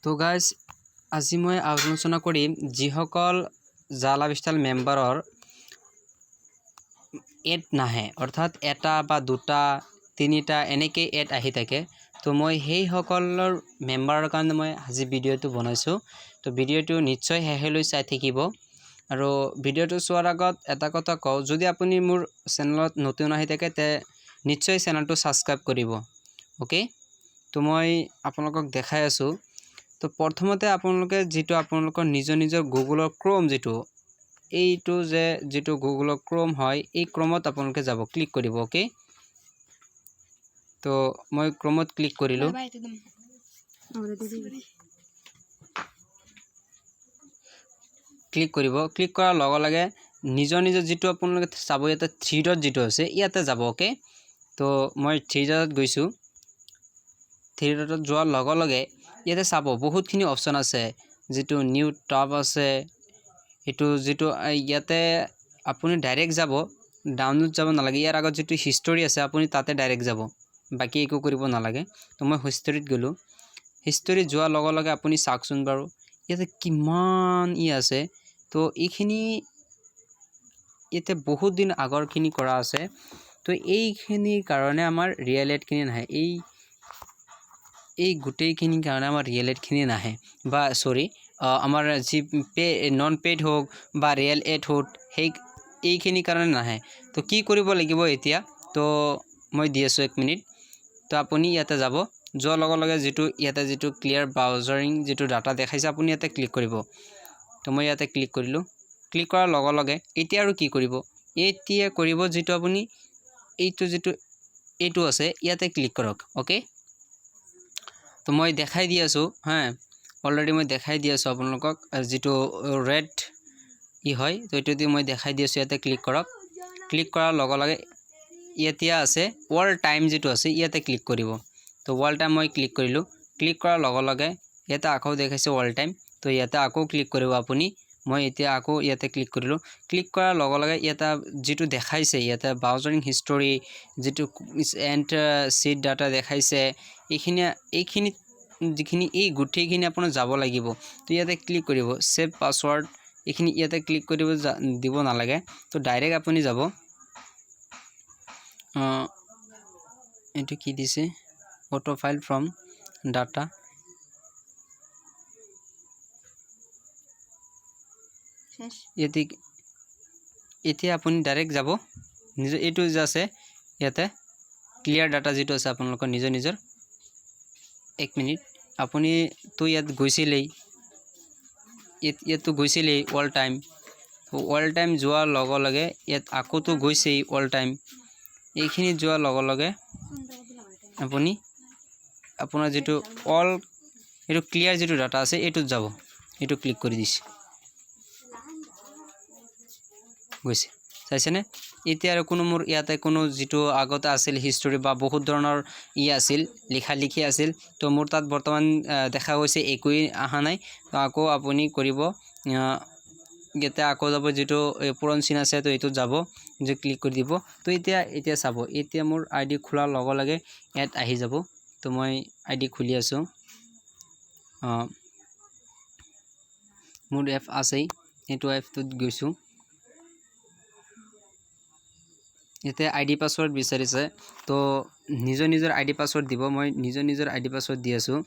তো গাইজ আজি মই আলোচনা কৰিম যিসকল জালা বিস্তাল মেম্বাৰৰ এড নাহে অৰ্থাৎ এটা বা দুটা তিনিটা এনেকৈ এড আহি থাকে। তো মই সেই সকলৰ মেম্বাৰৰ কাৰণে মই আজি ভিডিঅ'টো বনাইছোঁ। তো ভিডিঅ'টো নিশ্চয় শেষলৈ চাই থাকিব আৰু ভিডিঅ'টো চোৱাৰ আগত এটা কথা কওঁ, যদি আপুনি মোৰ চেনেলত নতুন আহি থাকে তে নিশ্চয় চেনেলটো ছাবস্ক্ৰাইব কৰিব। ওকে, তো মই আপোনালোকক দেখাই আছোঁ। তো প্ৰথমতে আপোনালোকে যেটো আপোনালোকৰ নিজৰ গুগলৰ ক্ৰোম এইটো যেটো গুগলৰ ক্ৰোম হয়, এই ক্ৰোমত আপোনালোকে যাব, ক্লিক কৰিব। ওকে, তো মই ক্ৰোমত ক্লিক কৰিলোঁ। ক্লিক কৰিব, ক্লিক কৰাৰ লগে লগে নিজৰ যেটো আপোনালোকে চাব, ইয়াতে থ্ৰী ডট যেটো আছে ইয়াতে যাব। ওকে, তো মই থ্ৰী ডটত গৈছোঁ। থ্ৰী ডটত যোৱাৰ লগে লগে ইয়াতে চাব বহুতখিনি অপশ্যন আছে, যেটো নিউ টপ আছে, এটো যেটো ইয়াতে আপুনি ডাইৰেক্ট যাব, ডাউনলোড যাব নালাগে। ইয়াৰ আগত যেটো হিষ্টৰী আছে আপুনি তাতে ডাইৰেক্ট যাব, বাকি একো কৰিব নালাগে। তো মই হিষ্টৰীত গ'লোঁ। হিষ্টৰীত যোৱাৰ লগে লগে আপুনি চাওকচোন বাৰু ইয়াতে কিমান আছে। তো এইখিনি ইয়াতে বহুত দিন আগৰখিনি কৰা আছে। তো এইখিনিৰ কাৰণে আমাৰ ৰিয়েল এডখিনি নাহে, এই গোটেইখিনিৰ কাৰণে আমাৰ ৰিয়েল এডখিনি নাহে, বা সৰি আমাৰ যি নন পেড হোক বা ৰিয়েল এড হোক এইখিনিৰ কাৰণে নাহে। তো কি কৰিব লাগিব এতিয়া, তো মই দি আছোঁ 1 মিনিট। তো আপুনি ইয়াতে যাব, যোৱাৰ লগে লগে ইয়াতে ক্লিয়াৰ ব্ৰাউজাৰিং ডাটা দেখাইছে আপুনি ইয়াতে ক্লিক কৰিব। তো মই ইয়াতে ক্লিক কৰিলোঁ। ক্লিক কৰাৰ লগে লগে এতিয়া আৰু কি কৰিব, এতিয়া কৰিব যেটো আপুনি এইটো আছে ইয়াতে ক্লিক কৰক। ওকে, তো মই দেখাই দি আছোঁ হ্যাঁ, অলৰেডি মই দেখাই দি আছোঁ আপোনালোকক যেটো ৰেড হয়। তো এইটো দি মই দেখাই দি আছোঁ, ইয়াতে ক্লিক কৰক। ক্লিক কৰাৰ লগে লগে এতিয়া আছে অল টাইম যেটো আছে ইয়াতে ক্লিক কৰিব। তো অল টাইম মই ক্লিক কৰিলোঁ। ক্লিক কৰাৰ লগে লগে ইয়াতে আকৌ দেখাইছে অল টাইম, তো ইয়াতে আকৌ ক্লিক কৰিব আপুনি। মই এতিয়া আকৌ ইয়াতে ক্লিক কৰিলোঁ। ক্লিক কৰাৰ লগে লগে ইয়াতে যেটো দেখাইছে ইয়াতে ব্ৰাউজাৰিং হিষ্টৰী যেটো এণ্ড সিট ডাটা দেখাইছে, এইখিনি যিখিনি এই গোটেইখিনি আপোনাৰ যাব লাগিব। তো ইয়াতে ক্লিক কৰিব, সেভ পাসওয়াৰ্ড এইখিনি ইয়াতে ক্লিক কৰিব দিব নালাগে। তো ডাইৰেক্ট আপুনি যাব, এইটো কি দিছে, অটো ফাইল ফ্ৰম ডাটা, এতিয়া আপুনি ডাইৰেক্ট যাব নিজৰ এইটো যে আছে ইয়াতে ক্লিয়াৰ ডাটা যেটো আছে আপোনালোকৰ নিজৰ 1 মিনিট। আপুনি তো ইয়াত গৈছিলেই, ইয়াতো গৈছিলেই অল টাইম। তো অল টাইম যোৱাৰ লগে লগে ইয়াত আকৌ তো গৈছেই অল টাইম। এইখিনি যোৱাৰ লগে লগে আপুনি আপোনাৰ যেটো অল এইটো ক্লিয়াৰ যেটো ডাটা আছে এইটোত যাব, এইটো ক্লিক কৰি দিছে, গৈছে চাইছেনে। এতিয়া আৰু কোনো মোৰ ইয়াতে কোনো যেটো আগতে আছিল হিষ্টৰী বা বহুত ধৰণৰ আছিল লিখি আছিল, তো মোৰ তাত বৰ্তমান দেখা গৈছে একোই আহা নাই। তো আকৌ আপুনি কৰিব, ইয়াতে আকৌ যাব যেটো পুৰণ চিন আছে, তো এইটোত যাব, যে ক্লিক কৰি দিব। তো এতিয়া চাব, এতিয়া মোৰ আইডি খোলাৰ লগে লগে এড আহি যাব। তো মই আইডি খুলি আছোঁ, মোৰ এপ আছেই, এইটো এপটোত গৈছোঁ। ইয়াতে আইডি পাসওয়াৰ্ড বিচাৰিছে, তো নিজৰ আইডি পাসওয়াৰ্ড দিব। মই নিজৰ আইডি পাসওয়াৰ্ড দি আছোঁ।